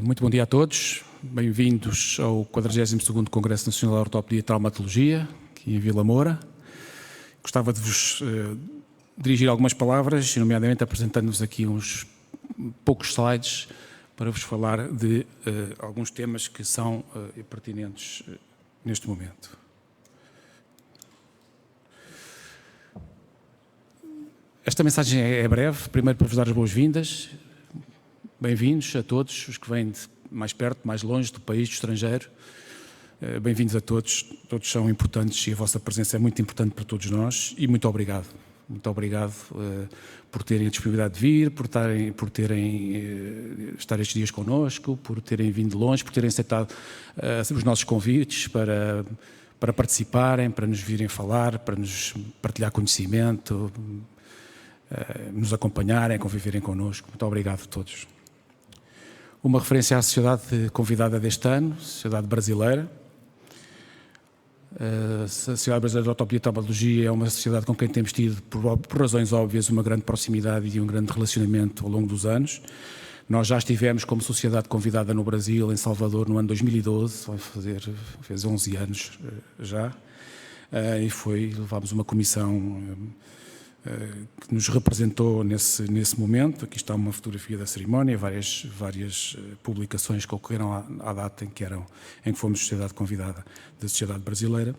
Muito bom dia a todos, bem-vindos ao 42º Congresso Nacional de Ortopedia e Traumatologia, aqui em Vila Moura. Gostava de vos dirigir algumas palavras, nomeadamente apresentando-vos aqui uns poucos slides para vos falar de alguns temas que são pertinentes neste momento. Esta mensagem é breve, primeiro para vos dar as boas-vindas. Bem-vindos a todos os que vêm de mais perto, mais longe do país, do estrangeiro. Bem-vindos a todos, todos são importantes e a vossa presença é muito importante para todos nós e muito obrigado. Muito obrigado por terem a disponibilidade de vir, por terem estar estes dias connosco, por terem vindo de longe, por terem aceitado os nossos convites para participarem, para nos virem falar, para nos partilhar conhecimento, nos acompanharem, conviverem connosco. Muito obrigado a todos. Uma referência à sociedade convidada deste ano, Sociedade Brasileira. A Sociedade Brasileira de Ortopedia e Traumatologia é uma sociedade com quem temos tido, por razões óbvias, uma grande proximidade e um grande relacionamento ao longo dos anos. Nós já estivemos como sociedade convidada no Brasil, em Salvador, no ano 2012, fez 11 anos já, e levámos uma comissão que nos representou nesse momento. Aqui está uma fotografia da cerimónia, várias publicações que ocorreram à data em que fomos sociedade convidada da Sociedade Brasileira.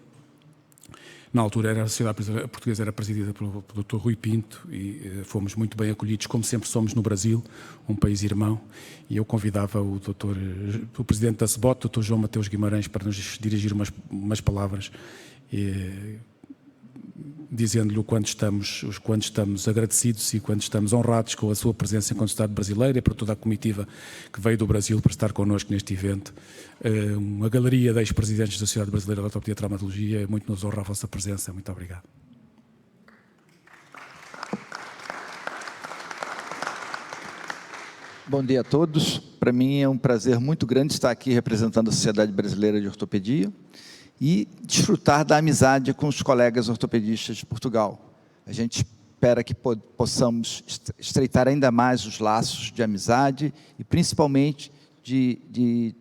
Na altura a Sociedade Portuguesa era presidida pelo Dr. Rui Pinto e fomos muito bem acolhidos, como sempre somos no Brasil, um país irmão, e eu convidava o presidente da SBOT, o Dr. João Mateus Guimarães, para nos dirigir umas palavras, dizendo-lhe o quanto estamos agradecidos e quanto estamos honrados com a sua presença enquanto Estado brasileiro e para toda a comitiva que veio do Brasil para estar connosco neste evento. Uma galeria de ex-presidentes da Sociedade Brasileira de Ortopedia e Traumatologia, muito nos honra a vossa presença. Muito obrigado. Bom dia a todos. Para mim é um prazer muito grande estar aqui representando a Sociedade Brasileira de Ortopedia e desfrutar da amizade com os colegas ortopedistas de Portugal. A gente espera que possamos estreitar ainda mais os laços de amizade e, principalmente, de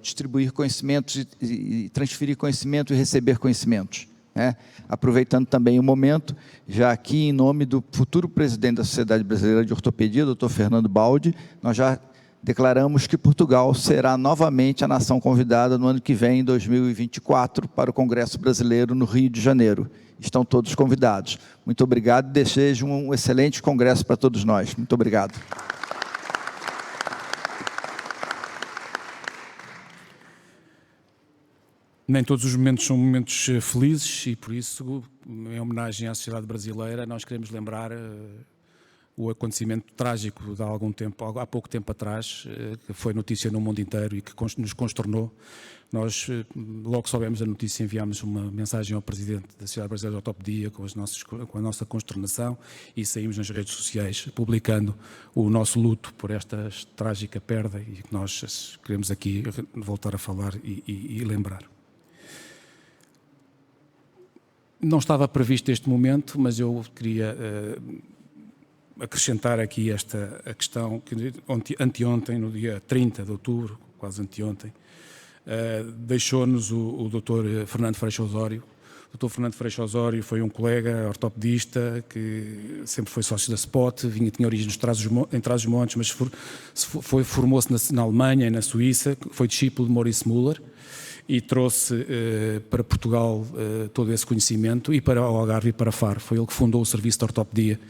distribuir conhecimentos e transferir conhecimento e receber conhecimentos, né? Aproveitando também o momento, já aqui em nome do futuro presidente da Sociedade Brasileira de Ortopedia, Dr. Fernando Baldi, nós já declaramos que Portugal será novamente a nação convidada no ano que vem, em 2024, para o Congresso Brasileiro no Rio de Janeiro. Estão todos convidados. Muito obrigado e desejo um excelente congresso para todos nós. Muito obrigado. Nem todos os momentos são momentos felizes e, por isso, em homenagem à sociedade brasileira, nós queremos lembrar o acontecimento trágico de há pouco tempo atrás, que foi notícia no mundo inteiro e que nos consternou. Nós, logo soubemos a notícia, enviámos uma mensagem ao Presidente da Sociedade Brasileira de Ortopedia com a nossa consternação e saímos nas redes sociais publicando o nosso luto por esta trágica perda e que nós queremos aqui voltar a falar e lembrar. Não estava previsto este momento, mas eu queria acrescentar aqui a questão que anteontem, no dia 30 de outubro, quase anteontem, deixou-nos o Dr. Fernando Freixo Osório. O Dr. Fernando Freixo Osório foi um colega ortopedista que sempre foi sócio da SPOT, tinha origens em Trás-os-Montes, mas formou-se na Alemanha e na Suíça, foi discípulo de Maurice Müller e trouxe para Portugal todo esse conhecimento e para o Algarve e para Faro. Foi ele que fundou o serviço de ortopedia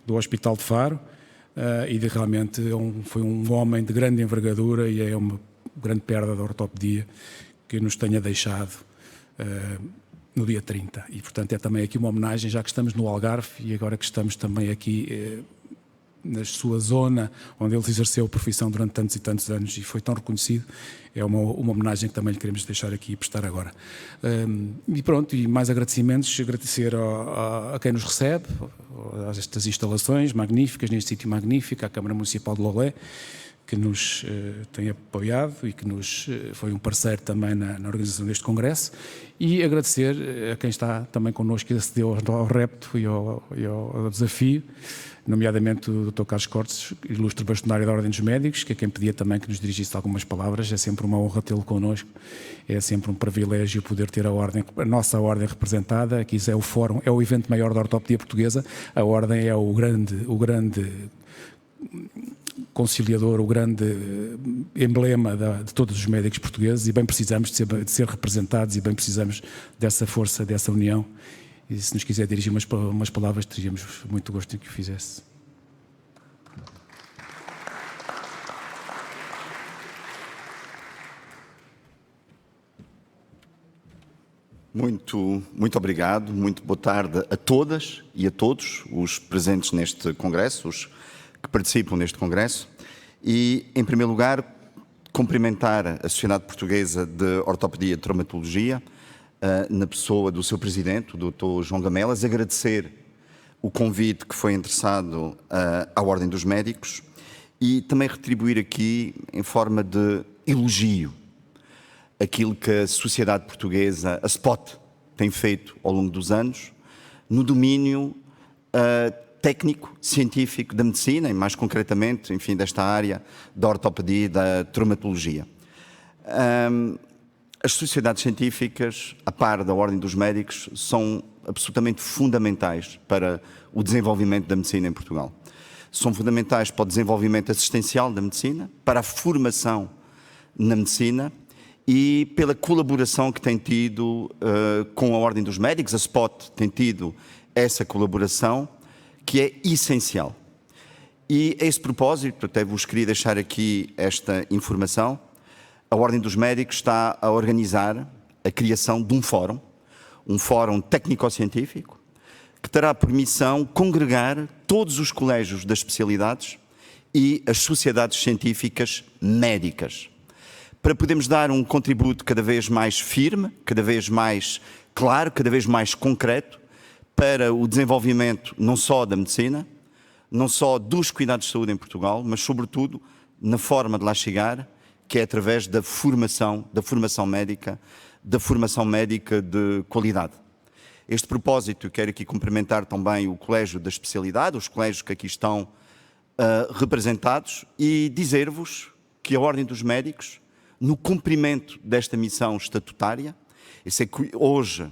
do Hospital de Faro e realmente foi um homem de grande envergadura e é uma grande perda da ortopedia que nos tenha deixado no dia 30. E, portanto, é também aqui uma homenagem, já que estamos no Algarve e agora que estamos também aqui na sua zona, onde ele exerceu a profissão durante tantos e tantos anos e foi tão reconhecido, é uma homenagem que também lhe queremos deixar aqui e prestar agora. E pronto, e mais agradecimentos, agradecer a quem nos recebe, a estas instalações magníficas, neste sítio magnífico, à Câmara Municipal de Lolé, que nos tem apoiado e que foi um parceiro também na organização deste congresso, e agradecer a quem está também connosco e acedeu ao repto e ao desafio, nomeadamente o Dr. Carlos Cortes, ilustre bastonário da Ordem dos Médicos, que é quem pedia também que nos dirigisse algumas palavras. É sempre uma honra tê-lo connosco, é sempre um privilégio poder ter a nossa Ordem representada. Aqui é o fórum, é o evento maior da ortopedia portuguesa. A Ordem é o grande conciliador, o grande emblema de todos os médicos portugueses, e bem precisamos de ser representados, e bem precisamos dessa força, dessa união. E se nos quiser dirigir umas palavras, teríamos muito gosto em que o fizesse. Muito obrigado, muito boa tarde a todas e a todos os presentes neste congresso, os que participam neste congresso, e, em primeiro lugar, cumprimentar a Sociedade Portuguesa de Ortopedia e Traumatologia, na pessoa do seu presidente, o Dr. João Gamelas, agradecer o convite que foi endereçado à Ordem dos Médicos e também retribuir aqui, em forma de elogio, aquilo que a Sociedade Portuguesa, a SPOT, tem feito ao longo dos anos, no domínio técnico, científico da medicina, e mais concretamente, enfim, desta área da ortopedia e da traumatologia. As sociedades científicas, a par da Ordem dos Médicos, são absolutamente fundamentais para o desenvolvimento da medicina em Portugal. São fundamentais para o desenvolvimento assistencial da medicina, para a formação na medicina e pela colaboração que tem tido com a Ordem dos Médicos. A SPOT tem tido essa colaboração que é essencial. E a esse propósito, até vos queria deixar aqui esta informação. A Ordem dos Médicos está a organizar a criação de um fórum técnico-científico, que terá por missão congregar todos os colégios das especialidades e as sociedades científicas médicas, para podermos dar um contributo cada vez mais firme, cada vez mais claro, cada vez mais concreto, para o desenvolvimento não só da medicina, não só dos cuidados de saúde em Portugal, mas sobretudo na forma de lá chegar, que é através da formação médica de qualidade. Este propósito, eu quero aqui cumprimentar também o Colégio da Especialidade, os colégios que aqui estão representados, e dizer-vos que a Ordem dos Médicos, no cumprimento desta missão estatutária, eu sei que hoje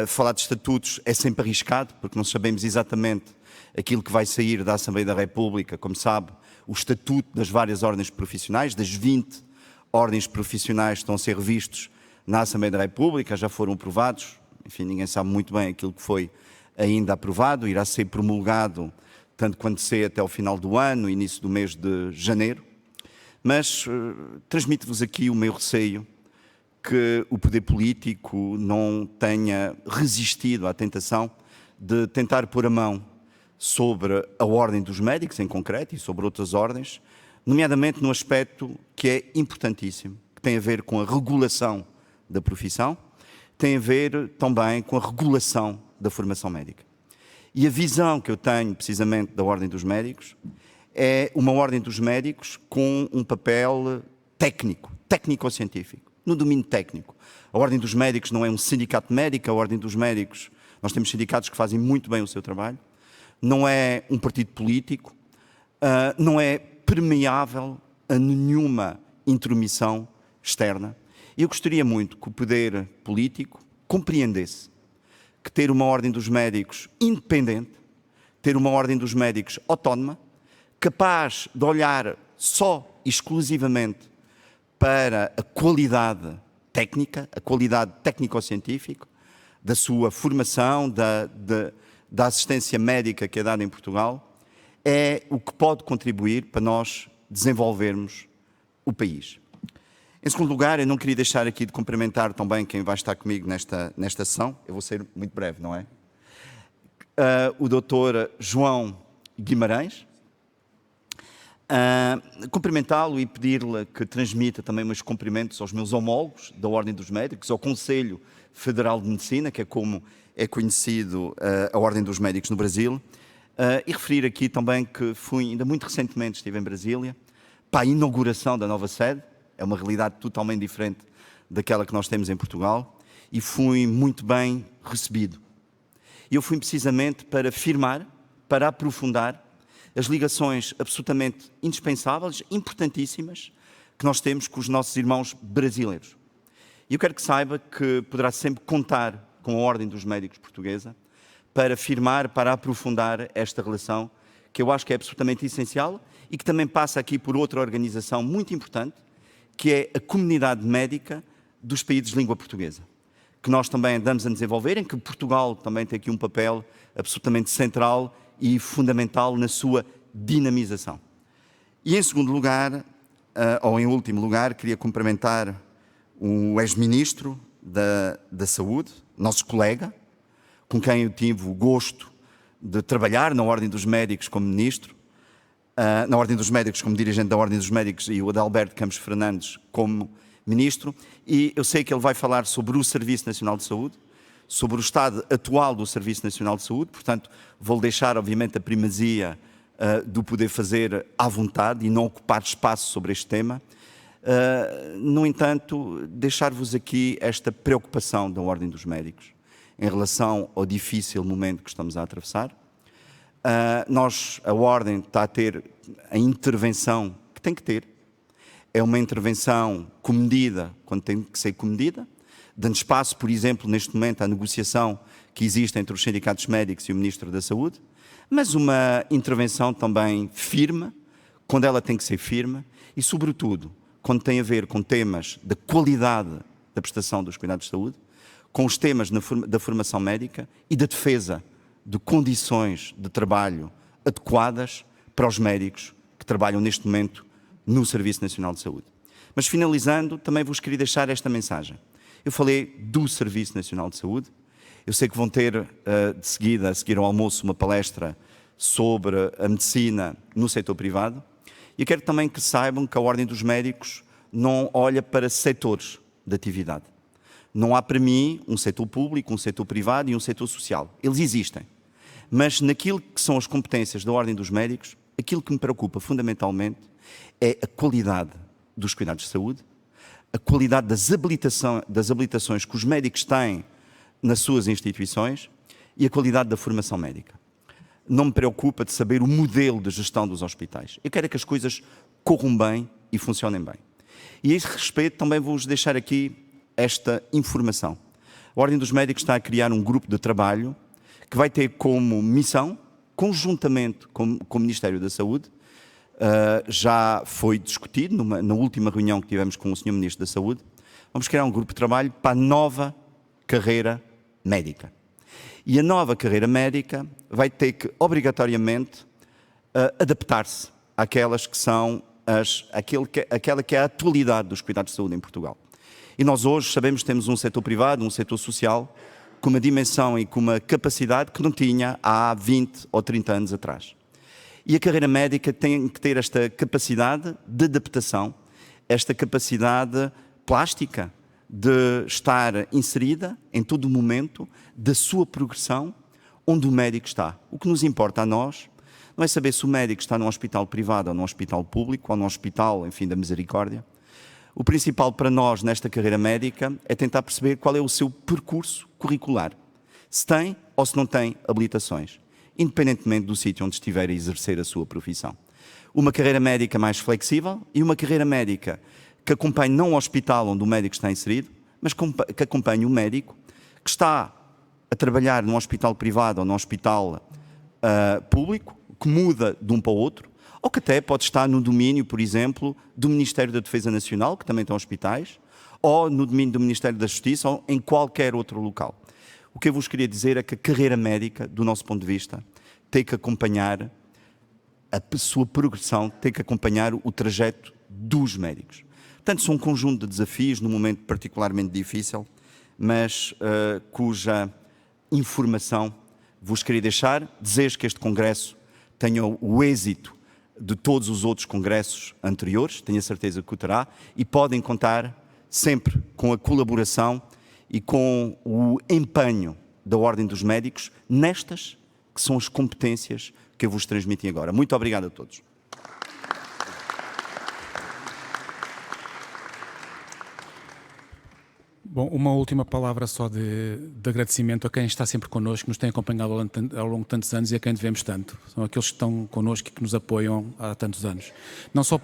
falar de estatutos é sempre arriscado, porque não sabemos exatamente aquilo que vai sair da Assembleia da República. Como sabe, o estatuto das várias ordens profissionais, das 20 ordens profissionais que estão a ser revistos na Assembleia da República, já foram aprovados. Enfim, ninguém sabe muito bem aquilo que foi ainda aprovado, irá ser promulgado tanto quanto sei até ao final do ano, início do mês de janeiro. Mas transmito-vos aqui o meu receio que o poder político não tenha resistido à tentação de tentar pôr a mão sobre a Ordem dos Médicos, em concreto, e sobre outras ordens, nomeadamente no aspecto que é importantíssimo, que tem a ver com a regulação da profissão, tem a ver também com a regulação da formação médica. E a visão que eu tenho, precisamente, da Ordem dos Médicos, é uma Ordem dos Médicos com um papel técnico-científico, no domínio técnico. A Ordem dos Médicos não é um sindicato médico, a Ordem dos Médicos, nós temos sindicatos que fazem muito bem o seu trabalho, não é um partido político, não é permeável a nenhuma intromissão externa. E eu gostaria muito que o poder político compreendesse que ter uma Ordem dos Médicos independente, ter uma Ordem dos Médicos autónoma, capaz de olhar só, exclusivamente, para a qualidade técnica, a qualidade técnico-científica, da sua formação, da assistência médica que é dada em Portugal, é o que pode contribuir para nós desenvolvermos o país. Em segundo lugar, eu não queria deixar aqui de cumprimentar também quem vai estar comigo nesta sessão. Eu vou ser muito breve, não é? O Dr. João Guimarães. Cumprimentá-lo e pedir-lhe que transmita também meus cumprimentos aos meus homólogos da Ordem dos Médicos, ao Conselho Federal de Medicina, que é como é conhecido a Ordem dos Médicos no Brasil, e referir aqui também que ainda muito recentemente estive em Brasília para a inauguração da nova sede. É uma realidade totalmente diferente daquela que nós temos em Portugal, e fui muito bem recebido. Eu fui precisamente para firmar, para aprofundar as ligações absolutamente indispensáveis, importantíssimas, que nós temos com os nossos irmãos brasileiros. E eu quero que saiba que poderá sempre contar com a Ordem dos Médicos Portuguesa para firmar, para aprofundar esta relação, que eu acho que é absolutamente essencial e que também passa aqui por outra organização muito importante, que é a Comunidade Médica dos países de língua portuguesa, que nós também andamos a desenvolver, em que Portugal também tem aqui um papel absolutamente central e fundamental na sua dinamização. E em segundo lugar, ou em último lugar, queria cumprimentar o ex-ministro da Saúde, nosso colega, com quem eu tive o gosto de trabalhar na Ordem dos Médicos como ministro, na Ordem dos Médicos como dirigente da Ordem dos Médicos, e o Adalberto Campos Fernandes como ministro, e eu sei que ele vai falar sobre o Serviço Nacional de Saúde, sobre o estado atual do Serviço Nacional de Saúde, portanto, vou deixar, obviamente, a primazia do poder fazer à vontade e não ocupar espaço sobre este tema. No entanto, deixar-vos aqui esta preocupação da Ordem dos Médicos em relação ao difícil momento que estamos a atravessar. A Ordem está a ter a intervenção que tem que ter. É uma intervenção comedida quando tem que ser comedida, dando espaço, por exemplo, neste momento, à negociação que existe entre os sindicatos médicos e o Ministro da Saúde, mas uma intervenção também firme, quando ela tem que ser firme, e, sobretudo, quando tem a ver com temas da qualidade da prestação dos cuidados de saúde, com os temas da formação médica e da defesa de condições de trabalho adequadas para os médicos que trabalham neste momento no Serviço Nacional de Saúde. Mas, finalizando, também vos queria deixar esta mensagem. Eu falei do Serviço Nacional de Saúde. Eu sei que vão ter, de seguida, a seguir ao almoço, uma palestra sobre a medicina no setor privado. E eu quero também que saibam que a Ordem dos Médicos não olha para setores de atividade. Não há para mim um setor público, um setor privado e um setor social. Eles existem. Mas naquilo que são as competências da Ordem dos Médicos, aquilo que me preocupa fundamentalmente é a qualidade dos cuidados de saúde, a qualidade das habilitações que os médicos têm nas suas instituições e a qualidade da formação médica. Não me preocupa de saber o modelo de gestão dos hospitais. Eu quero que as coisas corram bem e funcionem bem. E a esse respeito também vou-vos deixar aqui esta informação. A Ordem dos Médicos está a criar um grupo de trabalho que vai ter como missão, conjuntamente com o Ministério da Saúde, já foi discutido na última reunião que tivemos com o Sr. Ministro da Saúde, vamos criar um grupo de trabalho para a nova carreira médica. E a nova carreira médica vai ter que, obrigatoriamente, adaptar-se àquelas que são aquela que é a atualidade dos cuidados de saúde em Portugal. E nós hoje sabemos que temos um setor privado, um setor social, com uma dimensão e com uma capacidade que não tinha há 20 ou 30 anos atrás. E a carreira médica tem que ter esta capacidade de adaptação, esta capacidade plástica de estar inserida em todo o momento da sua progressão onde o médico está. O que nos importa a nós não é saber se o médico está num hospital privado ou num hospital público ou num hospital, enfim, da misericórdia. O principal para nós nesta carreira médica é tentar perceber qual é o seu percurso curricular. Se tem ou se não tem habilitações, independentemente do sítio onde estiver a exercer a sua profissão. Uma carreira médica mais flexível e uma carreira médica que acompanhe não o hospital onde o médico está inserido, mas que acompanhe o médico que está a trabalhar num hospital privado ou num hospital público, que muda de um para o outro, ou que até pode estar no domínio, por exemplo, do Ministério da Defesa Nacional, que também tem hospitais, ou no domínio do Ministério da Justiça, ou em qualquer outro local. O que eu vos queria dizer é que a carreira médica, do nosso ponto de vista, tem que acompanhar a sua progressão, tem que acompanhar o trajeto dos médicos. Portanto, são um conjunto de desafios, num momento particularmente difícil, mas cuja informação vos queria deixar. Desejo que este congresso tenha o êxito de todos os outros congressos anteriores, tenho a certeza que o terá, e podem contar sempre com a colaboração e com o empenho da Ordem dos Médicos nestas que são as competências que eu vos transmiti agora. Muito obrigado a todos. Bom, uma última palavra só de agradecimento a quem está sempre connosco, que nos tem acompanhado ao longo de tantos anos e a quem devemos tanto. São aqueles que estão connosco e que nos apoiam há tantos anos. Não só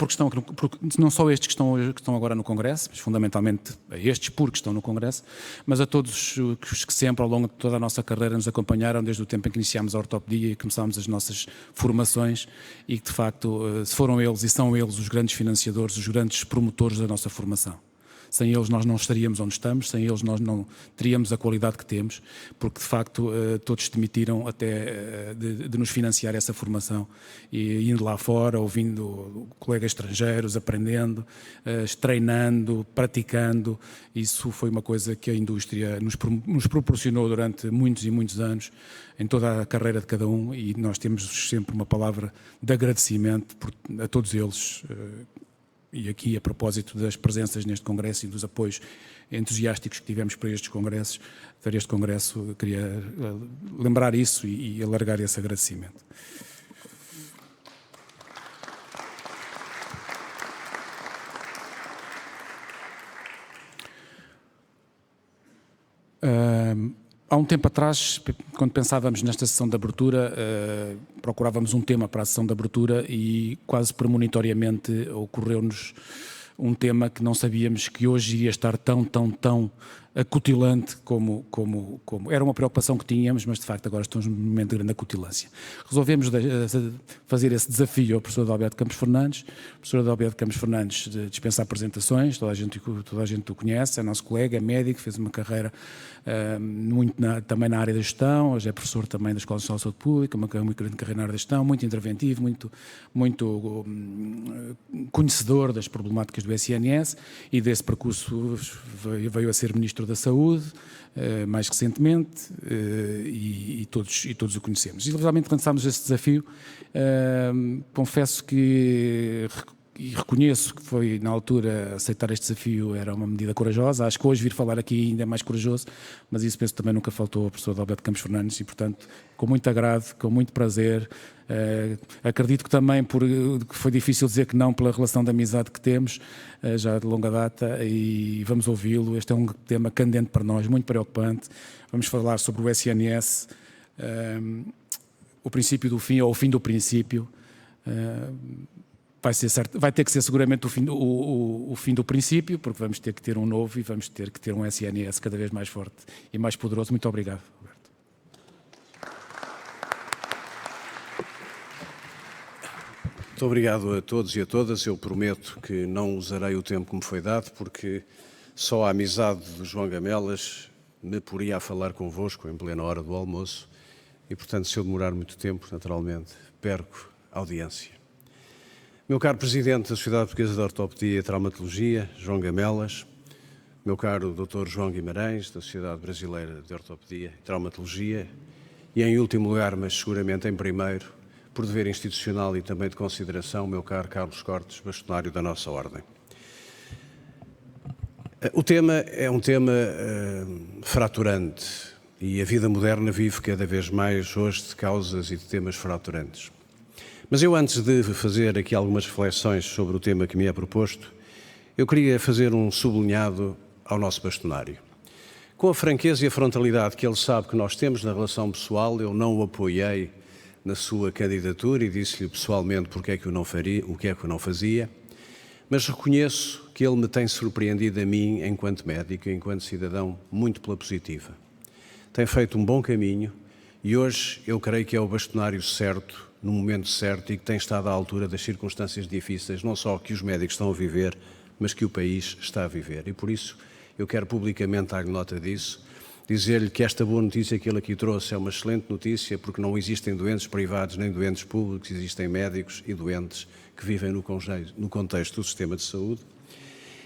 não só estes que estão agora no Congresso, mas fundamentalmente a estes porque estão no Congresso, mas a todos os que sempre ao longo de toda a nossa carreira nos acompanharam desde o tempo em que iniciámos a ortopedia e começámos as nossas formações e que de facto foram eles e são eles os grandes financiadores, os grandes promotores da nossa formação. Sem eles nós não estaríamos onde estamos, sem eles nós não teríamos a qualidade que temos, porque de facto todos demitiram até de nos financiar essa formação e indo lá fora, ouvindo colegas estrangeiros, aprendendo, treinando, praticando. Isso foi uma coisa que a indústria nos proporcionou durante muitos e muitos anos, em toda a carreira de cada um, e nós temos sempre uma palavra de agradecimento a todos eles. E aqui, a propósito das presenças neste Congresso e dos apoios entusiásticos que tivemos para este Congresso, queria lembrar isso e alargar esse agradecimento. Há um tempo atrás, quando pensávamos nesta sessão de abertura, procurávamos um tema para a sessão de abertura e quase premonitoriamente ocorreu-nos um tema que não sabíamos que hoje ia estar tão acutilante como era uma preocupação que tínhamos, mas de facto agora estamos num momento de grande acutilância. Resolvemos fazer esse desafio ao professor Adalberto Campos Fernandes. O professor Adalberto Campos Fernandes dispensa apresentações, toda a gente o conhece, é nosso colega, é médico, fez uma carreira também na área da gestão, hoje é professor também da Escola Nacional de Saúde Pública, uma grande carreira na área da gestão, muito interventivo, muito conhecedor das problemáticas do SNS e desse percurso veio a ser Ministro da Saúde, mais recentemente, e todos o conhecemos. E realmente lançámos esse desafio. Confesso que e reconheço que foi, na altura, aceitar este desafio era uma medida corajosa. Acho que hoje vir falar aqui ainda é mais corajoso, mas isso penso também nunca faltou ao professor Adalberto Campos Fernandes e, portanto, com muito agrado, com muito prazer. Acredito que também que foi difícil dizer que não pela relação de amizade que temos, já de longa data, e vamos ouvi-lo. Este é um tema candente para nós, muito preocupante. Vamos falar sobre o SNS, o princípio do fim ou o fim do princípio. Vai ter que ser seguramente o fim do princípio, porque vamos ter que ter um novo e vamos ter que ter um SNS cada vez mais forte e mais poderoso. Muito obrigado, Roberto. Muito obrigado a todos e a todas. Eu prometo que não usarei o tempo que me foi dado, porque só a amizade do João Gamelas me poria a falar convosco em plena hora do almoço e, portanto, se eu demorar muito tempo, naturalmente, perco a audiência. Meu caro Presidente da Sociedade Portuguesa de Ortopedia e Traumatologia, João Gamelas, meu caro Dr. João Guimarães, da Sociedade Brasileira de Ortopedia e Traumatologia, e em último lugar, mas seguramente em primeiro, por dever institucional e também de consideração, meu caro Carlos Cortes, bastonário da nossa Ordem. O tema é um tema fraturante e a vida moderna vive cada vez mais hoje de causas e de temas fraturantes. Mas eu, antes de fazer aqui algumas reflexões sobre o tema que me é proposto, eu queria fazer um sublinhado ao nosso bastonário. Com a franqueza e a frontalidade que ele sabe que nós temos na relação pessoal, eu não o apoiei na sua candidatura e disse-lhe pessoalmente porque é que o não faria, o que é que o não fazia, mas reconheço que ele me tem surpreendido a mim, enquanto médico, enquanto cidadão, muito pela positiva. Tem feito um bom caminho e hoje eu creio que é o bastonário certo, no momento certo e que tem estado à altura das circunstâncias difíceis, não só que os médicos estão a viver, mas que o país está a viver. E por isso eu quero publicamente dar-lhe nota disso, dizer-lhe que esta boa notícia que ele aqui trouxe é uma excelente notícia, porque não existem doentes privados nem doentes públicos, existem médicos e doentes que vivem no contexto do sistema de saúde.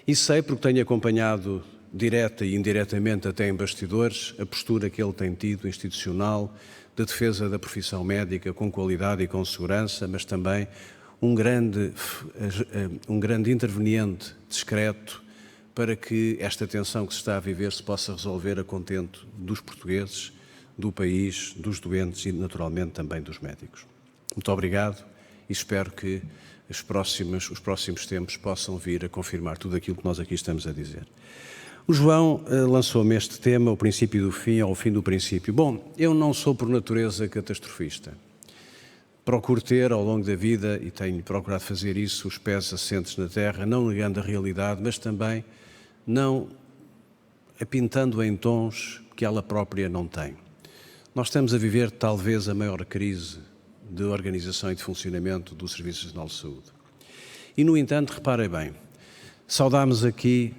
E sei, porque tenho acompanhado direta e indiretamente até em bastidores, a postura que ele tem tido, institucional, de defesa da profissão médica com qualidade e com segurança, mas também um grande interveniente discreto para que esta tensão que se está a viver se possa resolver a contento dos portugueses, do país, dos doentes e, naturalmente, também dos médicos. Muito obrigado e espero que os próximos tempos possam vir a confirmar tudo aquilo que nós aqui estamos a dizer. O João lançou-me este tema, o princípio do fim ao fim do princípio. Bom, eu não sou por natureza catastrofista. Procuro ter ao longo da vida, e tenho procurado fazer isso, os pés assentes na terra, não negando a realidade, mas também não a pintando em tons que ela própria não tem. Nós estamos a viver talvez a maior crise de organização e de funcionamento do Serviço Nacional de Saúde. E, no entanto, reparem bem, saudámos aqui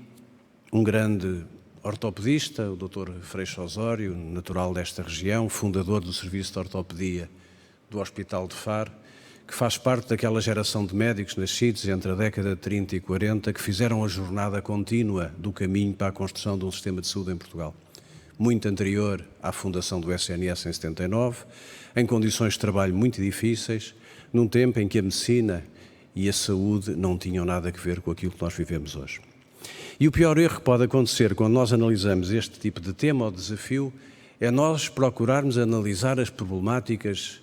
um grande ortopedista, o Dr. Freixo Osório, natural desta região, fundador do Serviço de Ortopedia do Hospital de Faro, que faz parte daquela geração de médicos nascidos entre a década de 30 e 40 que fizeram a jornada contínua do caminho para a construção de um sistema de saúde em Portugal. Muito anterior à fundação do SNS em 79, em condições de trabalho muito difíceis, num tempo em que a medicina e a saúde não tinham nada a ver com aquilo que nós vivemos hoje. E o pior erro que pode acontecer quando nós analisamos este tipo de tema ou desafio é nós procurarmos analisar as problemáticas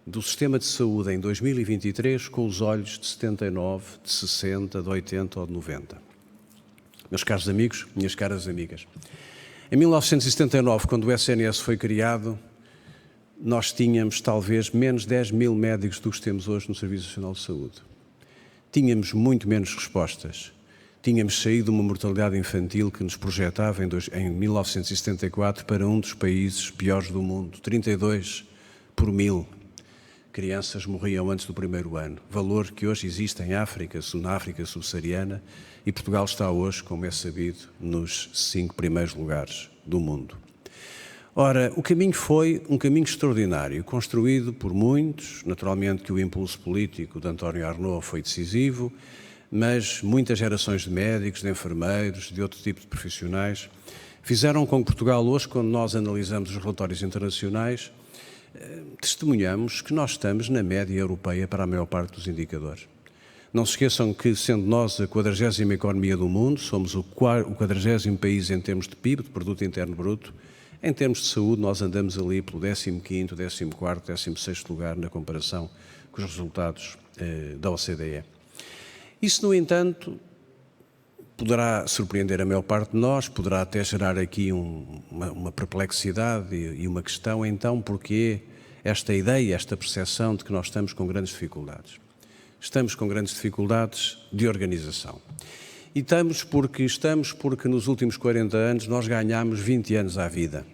do sistema de saúde em 2023 com os olhos de 79, de 60, de 80 ou de 90. Meus caros amigos, minhas caras amigas, em 1979, quando o SNS foi criado, nós tínhamos talvez menos 10 mil médicos do que temos hoje no Serviço Nacional de Saúde. Tínhamos muito menos respostas. Tínhamos saído de uma mortalidade infantil que nos projetava em 1974 para um dos países piores do mundo, 32 por 1000. Crianças morriam antes do primeiro ano, valor que hoje existe em África, na África subsaariana, e Portugal está hoje, como é sabido, nos 5 primeiros lugares do mundo. Ora, o caminho foi um caminho extraordinário, construído por muitos, naturalmente que o impulso político de António Arnaud foi decisivo, mas muitas gerações de médicos, de enfermeiros, de outro tipo de profissionais, fizeram com que Portugal hoje, quando nós analisamos os relatórios internacionais, testemunhamos que nós estamos na média europeia para a maior parte dos indicadores. Não se esqueçam que, sendo nós a 40ª economia do mundo, somos o 40º país em termos de PIB, de Produto Interno Bruto. Em termos de saúde, nós andamos ali pelo 15º, 14º, 16º lugar na comparação com os resultados da OCDE. Isso, no entanto, poderá surpreender a maior parte de nós, poderá até gerar aqui uma perplexidade e uma questão, então, porquê esta ideia, esta percepção de que nós estamos com grandes dificuldades? Estamos com grandes dificuldades de organização. E estamos porque nos últimos 40 anos nós ganhámos 20 anos à vida.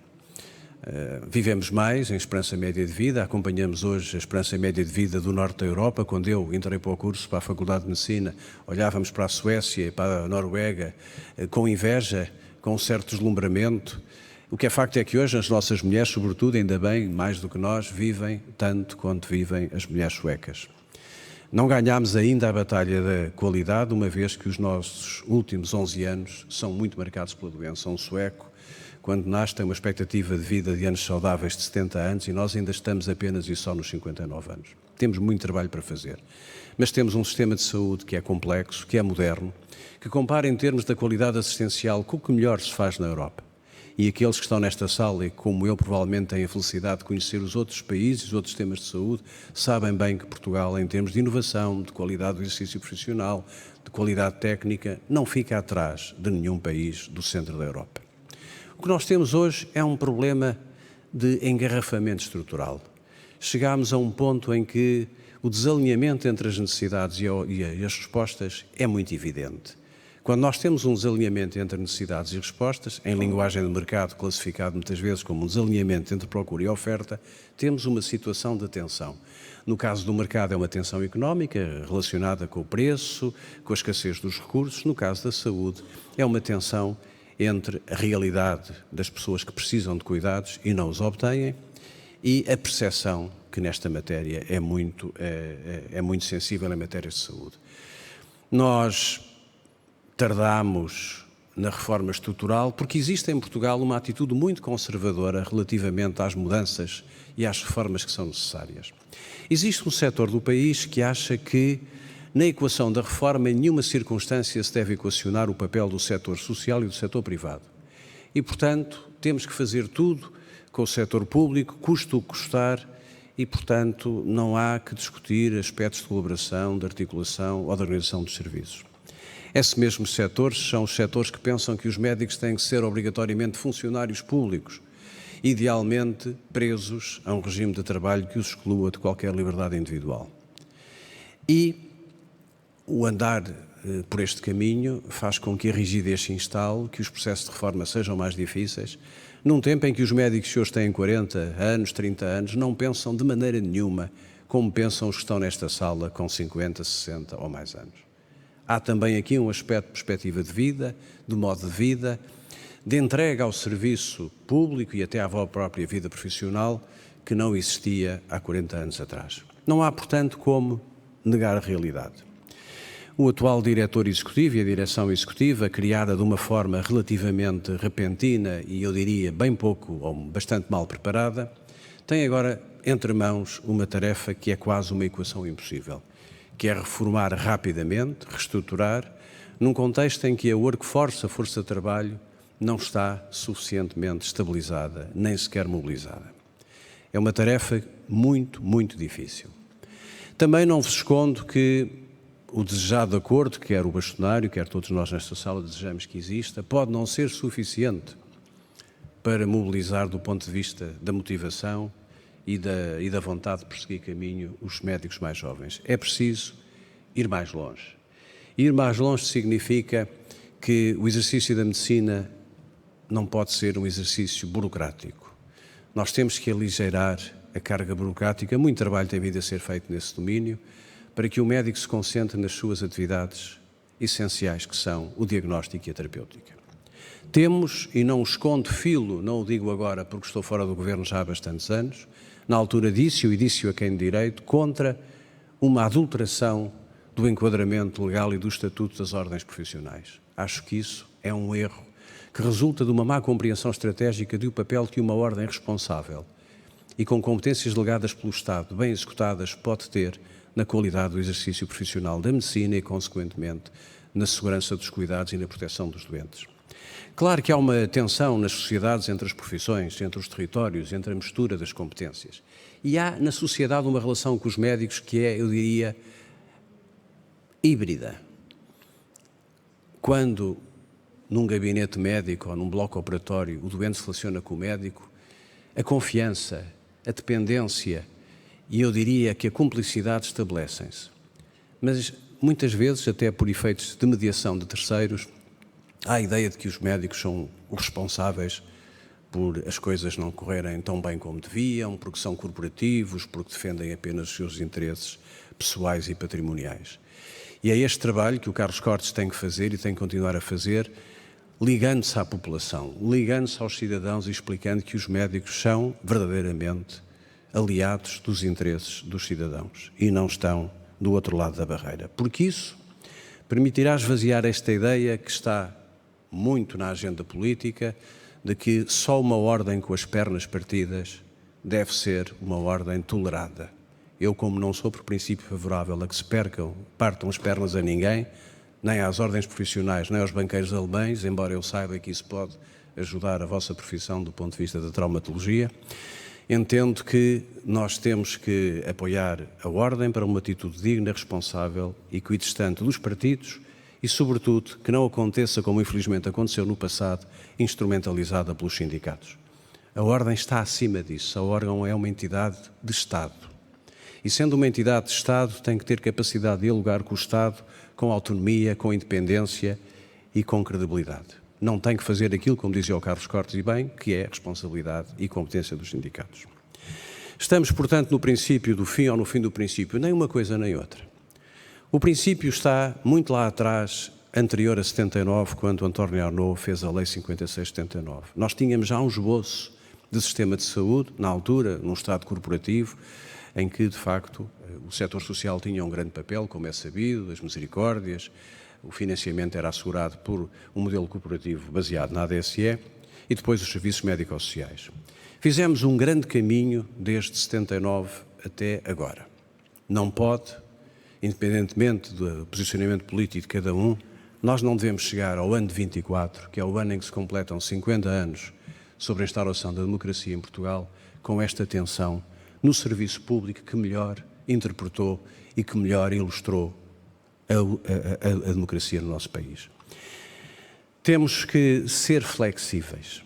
Vivemos mais em esperança média de vida, acompanhamos hoje a esperança média de vida do norte da Europa. Quando eu entrei para o curso, para a Faculdade de Medicina, olhávamos para a Suécia e para a Noruega com inveja, com um certo deslumbramento. O que é facto é que hoje as nossas mulheres, sobretudo, ainda bem, mais do que nós, vivem tanto quanto vivem as mulheres suecas. Não ganhámos ainda a batalha da qualidade, uma vez que os nossos últimos 11 anos são muito marcados pela doença. Um sueco, quando nasce, tem uma expectativa de vida de anos saudáveis de 70 anos e nós ainda estamos apenas e só nos 59 anos. Temos muito trabalho para fazer, mas temos um sistema de saúde que é complexo, que é moderno, que compara em termos da qualidade assistencial com o que melhor se faz na Europa. E aqueles que estão nesta sala e, como eu, provavelmente têm a felicidade de conhecer os outros países, os outros sistemas de saúde, sabem bem que Portugal, em termos de inovação, de qualidade do exercício profissional, de qualidade técnica, não fica atrás de nenhum país do centro da Europa. O que nós temos hoje é um problema de engarrafamento estrutural. Chegámos a um ponto em que o desalinhamento entre as necessidades e as respostas é muito evidente. Quando nós temos um desalinhamento entre necessidades e respostas, em linguagem de mercado classificado muitas vezes como um desalinhamento entre procura e oferta, temos uma situação de tensão. No caso do mercado é uma tensão económica relacionada com o preço, com a escassez dos recursos. No caso da saúde é uma tensão entre a realidade das pessoas que precisam de cuidados e não os obtêm e a percepção que nesta matéria é muito sensível em matéria de saúde. Nós tardámos na reforma estrutural porque existe em Portugal uma atitude muito conservadora relativamente às mudanças e às reformas que são necessárias. Existe um setor do país que acha que na equação da reforma em nenhuma circunstância se deve equacionar o papel do setor social e do setor privado. E, portanto, temos que fazer tudo com o setor público, custe o que custar, e, portanto, não há que discutir aspectos de colaboração, de articulação ou de organização dos serviços. Esses mesmos setores são os setores que pensam que os médicos têm que ser obrigatoriamente funcionários públicos, idealmente presos a um regime de trabalho que os exclua de qualquer liberdade individual. E o andar por este caminho faz com que a rigidez se instale, que os processos de reforma sejam mais difíceis, num tempo em que os médicos que hoje têm 40 anos, 30 anos, não pensam de maneira nenhuma como pensam os que estão nesta sala com 50, 60 ou mais anos. Há também aqui um aspecto de perspectiva de vida, de modo de vida, de entrega ao serviço público e até à própria vida profissional que não existia há 40 anos atrás. Não há, portanto, como negar a realidade. O atual diretor executivo e a direção executiva, criada de uma forma relativamente repentina e, eu diria, bem pouco ou bastante mal preparada, tem agora entre mãos uma tarefa que é quase uma equação impossível, que é reformar rapidamente, reestruturar, num contexto em que a workforce, a força de trabalho, não está suficientemente estabilizada, nem sequer mobilizada. É uma tarefa muito, muito difícil. Também não vos escondo que o desejado acordo, quer o bastonário, quer todos nós nesta sala desejamos que exista, pode não ser suficiente para mobilizar do ponto de vista da motivação e da vontade de prosseguir caminho os médicos mais jovens. É preciso ir mais longe. Ir mais longe significa que o exercício da medicina não pode ser um exercício burocrático. Nós temos que aligeirar a carga burocrática. Muito trabalho tem vindo a ser feito nesse domínio para que o médico se concentre nas suas atividades essenciais, que são o diagnóstico e a terapêutica. Temos, e não o escondo filo, não o digo agora porque estou fora do governo já há bastantes anos, na altura disse-o e disse-o a quem de direito, contra uma adulteração do enquadramento legal e do estatuto das ordens profissionais. Acho que isso é um erro que resulta de uma má compreensão estratégica do papel que uma ordem responsável e com competências delegadas pelo Estado, bem executadas, pode ter na qualidade do exercício profissional da medicina e, consequentemente, na segurança dos cuidados e na proteção dos doentes. Claro que há uma tensão nas sociedades entre as profissões, entre os territórios, entre a mistura das competências. E há na sociedade uma relação com os médicos que é, eu diria, híbrida. Quando num gabinete médico ou num bloco operatório o doente se relaciona com o médico, a confiança, a dependência e eu diria que a cumplicidade estabelecem-se. Mas muitas vezes, até por efeitos de mediação de terceiros, há a ideia de que os médicos são os responsáveis por as coisas não correrem tão bem como deviam, porque são corporativos, porque defendem apenas os seus interesses pessoais e patrimoniais. E é este trabalho que o Carlos Cortes tem que fazer e tem que continuar a fazer, ligando-se à população, ligando-se aos cidadãos e explicando que os médicos são verdadeiramente aliados dos interesses dos cidadãos e não estão do outro lado da barreira. Porque isso permitirá esvaziar esta ideia que está muito na agenda política de que só uma ordem com as pernas partidas deve ser uma ordem tolerada. Eu, como não sou por princípio favorável a que se partam as pernas a ninguém, nem às ordens profissionais, nem aos banqueiros alemães, embora eu saiba que isso pode ajudar a vossa profissão do ponto de vista da traumatologia, entendo que nós temos que apoiar a ordem para uma atitude digna, responsável e equidistante dos partidos e, sobretudo, que não aconteça, como infelizmente aconteceu no passado, instrumentalizada pelos sindicatos. A ordem está acima disso. A ordem é uma entidade de Estado. E, sendo uma entidade de Estado, tem que ter capacidade de dialogar com o Estado, com autonomia, com independência e com credibilidade. Não tem que fazer aquilo, como dizia o Carlos Cortes e bem, que é responsabilidade e competência dos sindicatos. Estamos, portanto, no princípio do fim ou no fim do princípio, nem uma coisa nem outra. O princípio está muito lá atrás, anterior a 79, quando António Arnaud fez a Lei 56/79. Nós tínhamos já um esboço de sistema de saúde, na altura, num Estado corporativo, em que, de facto, o setor social tinha um grande papel, como é sabido, as misericórdias. O financiamento era assegurado por um modelo corporativo baseado na ADSE e depois os serviços médico-sociais. Fizemos um grande caminho desde 79 até agora. Não pode, independentemente do posicionamento político de cada um, nós não devemos chegar ao ano de 24, que é o ano em que se completam 50 anos sobre a instauração da democracia em Portugal, com esta tensão no serviço público que melhor interpretou e que melhor ilustrou a democracia no nosso país. Temos que ser flexíveis,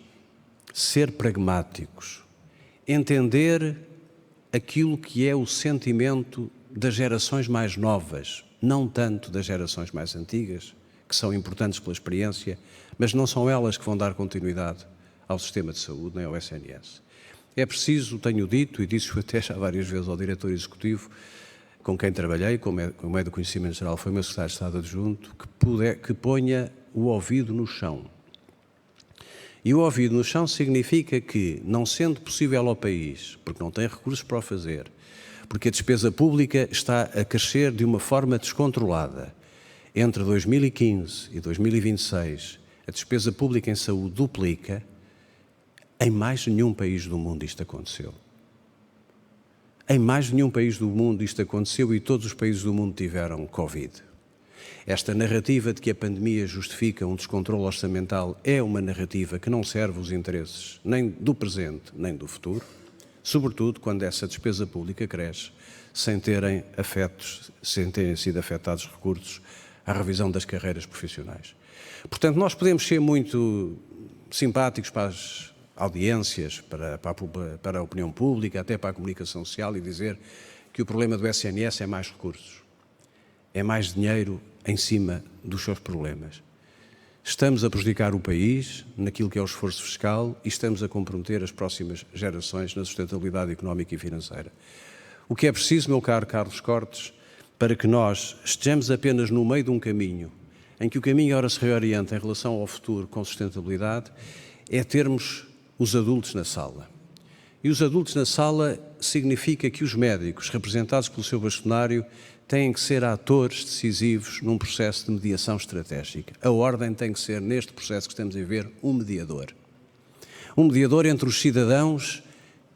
ser pragmáticos, entender aquilo que é o sentimento das gerações mais novas, não tanto das gerações mais antigas, que são importantes pela experiência, mas não são elas que vão dar continuidade ao sistema de saúde, nem ao SNS. É preciso, tenho dito, e disse-o até já várias vezes ao diretor executivo, com quem trabalhei, como é do conhecimento geral, foi o meu secretário de Estado adjunto, que ponha o ouvido no chão. E o ouvido no chão significa que, não sendo possível ao país, porque não tem recursos para o fazer, porque a despesa pública está a crescer de uma forma descontrolada, entre 2015 e 2026, a despesa pública em saúde duplica, em mais nenhum país do mundo isto aconteceu. Em mais nenhum país do mundo isto aconteceu e todos os países do mundo tiveram Covid. Esta narrativa de que a pandemia justifica um descontrole orçamental é uma narrativa que não serve os interesses nem do presente nem do futuro, sobretudo quando essa despesa pública cresce sem terem sido afetados recursos à revisão das carreiras profissionais. Portanto, nós podemos ser muito simpáticos para as audiências, para a opinião pública, até para a comunicação social e dizer que o problema do SNS é mais recursos, é mais dinheiro em cima dos seus problemas. Estamos a prejudicar o país naquilo que é o esforço fiscal e estamos a comprometer as próximas gerações na sustentabilidade económica e financeira. O que é preciso, meu caro Carlos Cortes, para que nós estejamos apenas no meio de um caminho, em que o caminho ora se reorienta em relação ao futuro com sustentabilidade, é termos os adultos na sala. E os adultos na sala significa que os médicos, representados pelo seu bastonário, têm que ser atores decisivos num processo de mediação estratégica. A ordem tem que ser, neste processo que estamos a viver, um mediador. Um mediador entre os cidadãos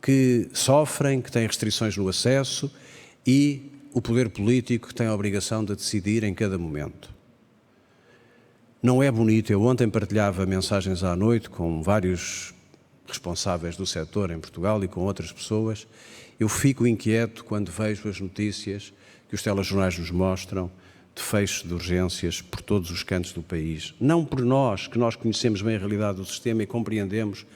que sofrem, que têm restrições no acesso e o poder político que tem a obrigação de decidir em cada momento. Não é bonito, eu ontem partilhava mensagens à noite com vários responsáveis do setor em Portugal e com outras pessoas, eu fico inquieto quando vejo as notícias que os telejornais nos mostram de fecho de urgências por todos os cantos do país. Não por nós, que nós conhecemos bem a realidade do sistema e compreendemos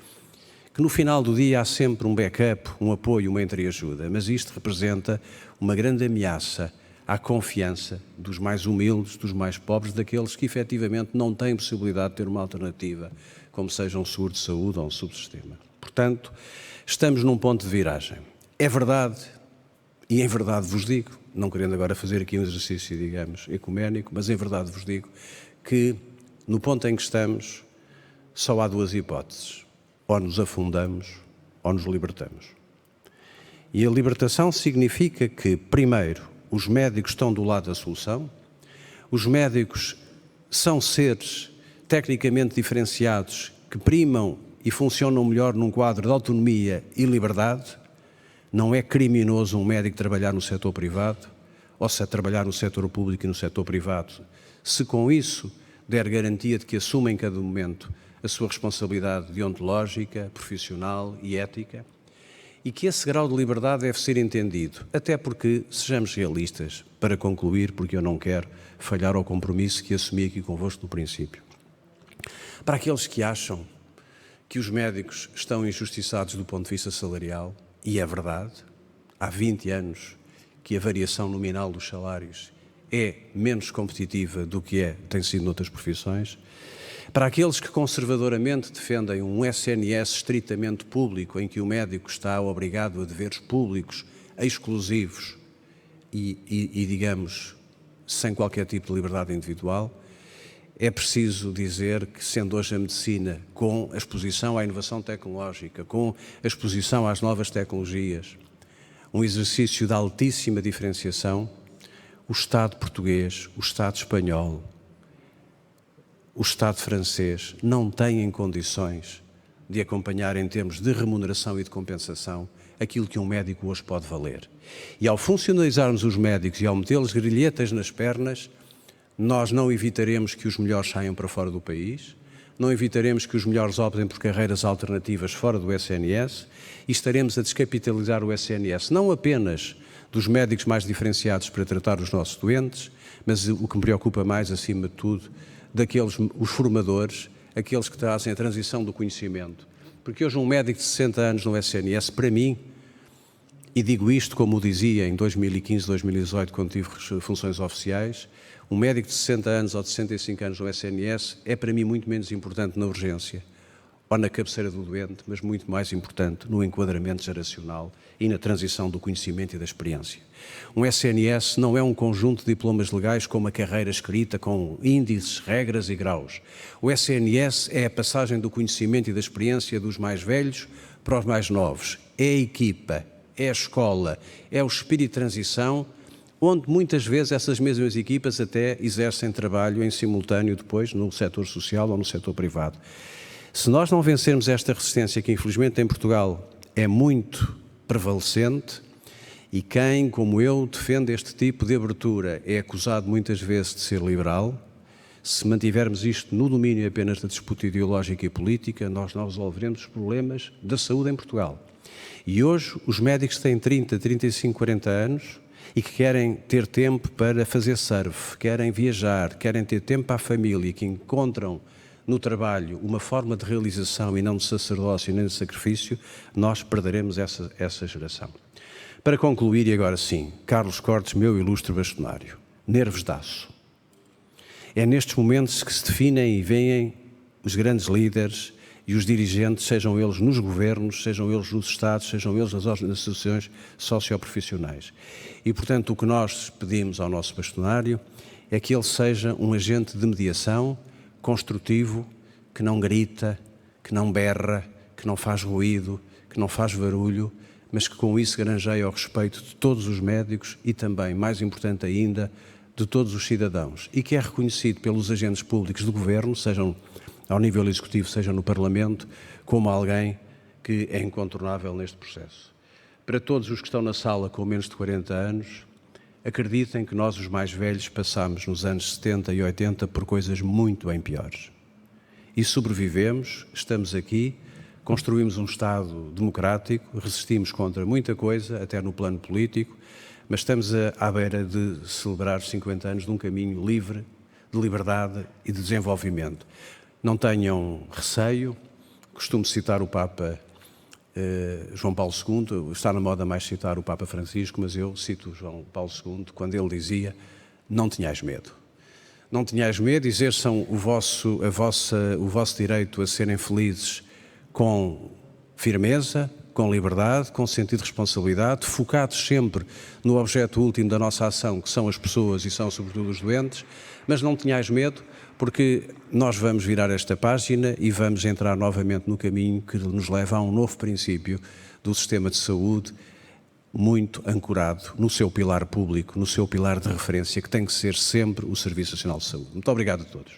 que no final do dia há sempre um backup, um apoio, uma entreajuda, mas isto representa uma grande ameaça à confiança dos mais humildes, dos mais pobres, daqueles que efetivamente não têm possibilidade de ter uma alternativa, como seja um seguro de saúde ou um subsistema. Portanto, estamos num ponto de viragem. É verdade, e em verdade vos digo, não querendo agora fazer aqui um exercício, digamos, ecuménico, mas em verdade vos digo que no ponto em que estamos só há duas hipóteses. Ou nos afundamos ou nos libertamos. E a libertação significa que, primeiro, os médicos estão do lado da solução, os médicos são seres tecnicamente diferenciados que primam e funcionam melhor num quadro de autonomia e liberdade. Não é criminoso um médico trabalhar no setor privado ou se trabalhar no setor público e no setor privado, se com isso der garantia de que assume em cada momento a sua responsabilidade deontológica, profissional e ética, e que esse grau de liberdade deve ser entendido, até porque, sejamos realistas, para concluir, porque eu não quero falhar ao compromisso que assumi aqui convosco no princípio. Para aqueles que acham que os médicos estão injustiçados do ponto de vista salarial, e é verdade, há 20 anos que a variação nominal dos salários é menos competitiva do que tem sido noutras profissões. Para aqueles que conservadoramente defendem um SNS estritamente público, em que o médico está obrigado a deveres públicos exclusivos e digamos, sem qualquer tipo de liberdade individual, é preciso dizer que, sendo hoje a medicina, com a exposição à inovação tecnológica, com a exposição às novas tecnologias, um exercício de altíssima diferenciação, o Estado português, o Estado espanhol, o Estado francês não têm condições de acompanhar em termos de remuneração e de compensação aquilo que um médico hoje pode valer. E ao funcionalizarmos os médicos e ao metê-los grilhetas nas pernas, nós não evitaremos que os melhores saiam para fora do país, não evitaremos que os melhores optem por carreiras alternativas fora do SNS e estaremos a descapitalizar o SNS, não apenas dos médicos mais diferenciados para tratar os nossos doentes, mas o que me preocupa mais, acima de tudo, os formadores, aqueles que trazem a transição do conhecimento. Porque hoje um médico de 60 anos no SNS, para mim, e digo isto como o dizia em 2015, 2018, quando tive funções oficiais, um médico de 60 anos ou de 65 anos no SNS é para mim muito menos importante na urgência ou na cabeceira do doente, mas muito mais importante no enquadramento geracional e na transição do conhecimento e da experiência. Um SNS não é um conjunto de diplomas legais com uma carreira escrita com índices, regras e graus. O SNS é a passagem do conhecimento e da experiência dos mais velhos para os mais novos. É a equipa, é a escola, é o espírito de transição, onde muitas vezes essas mesmas equipas até exercem trabalho em simultâneo depois no setor social ou no setor privado. Se nós não vencermos esta resistência, que infelizmente em Portugal é muito prevalecente, e quem, como eu, defende este tipo de abertura é acusado muitas vezes de ser liberal, se mantivermos isto no domínio apenas da disputa ideológica e política, nós não resolveremos os problemas da saúde em Portugal. E hoje os médicos têm 30, 35, 40 anos e que querem ter tempo para fazer surf, querem viajar, querem ter tempo para a família, que encontram no trabalho uma forma de realização e não de sacerdócio nem de sacrifício, nós perderemos essa geração. Para concluir, e agora sim, Carlos Cortes, meu ilustre bastonário, nervos de aço. É nestes momentos que se definem e veem os grandes líderes e os dirigentes, sejam eles nos governos, sejam eles nos Estados, sejam eles nas associações socioprofissionais. E, portanto, o que nós pedimos ao nosso bastonário é que ele seja um agente de mediação construtivo, que não grita, que não berra, que não faz ruído, que não faz barulho, mas que com isso granjeia o respeito de todos os médicos e também, mais importante ainda, de todos os cidadãos, e que é reconhecido pelos agentes públicos do governo, sejam ao nível executivo, seja no Parlamento, como alguém que é incontornável neste processo. Para todos os que estão na sala com menos de 40 anos, acreditem que nós, os mais velhos, passámos nos anos 70 e 80 por coisas muito bem piores. E sobrevivemos, estamos aqui, construímos um Estado democrático, resistimos contra muita coisa, até no plano político, mas estamos à beira de celebrar 50 anos de um caminho livre, de liberdade e de desenvolvimento. Não tenham receio, costumo citar o Papa João Paulo II, está na moda mais citar o Papa Francisco, mas eu cito João Paulo II quando ele dizia: não tenhais medo. Não tenhais medo, exerçam o vosso direito a serem felizes com firmeza, com liberdade, com sentido de responsabilidade, focados sempre no objeto último da nossa ação, que são as pessoas e são sobretudo os doentes, mas não tenhais medo, porque nós vamos virar esta página e vamos entrar novamente no caminho que nos leva a um novo princípio do sistema de saúde, muito ancorado no seu pilar público, no seu pilar de referência, que tem que ser sempre o Serviço Nacional de Saúde. Muito obrigado a todos.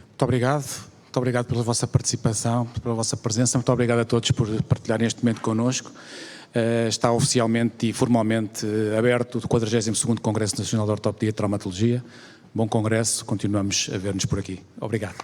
Muito obrigado. Muito obrigado pela vossa participação, pela vossa presença. Muito obrigado a todos por partilharem este momento connosco. Está oficialmente e formalmente aberto o 42º Congresso Nacional de Ortopedia e Traumatologia. Bom congresso, continuamos a ver-nos por aqui. Obrigado.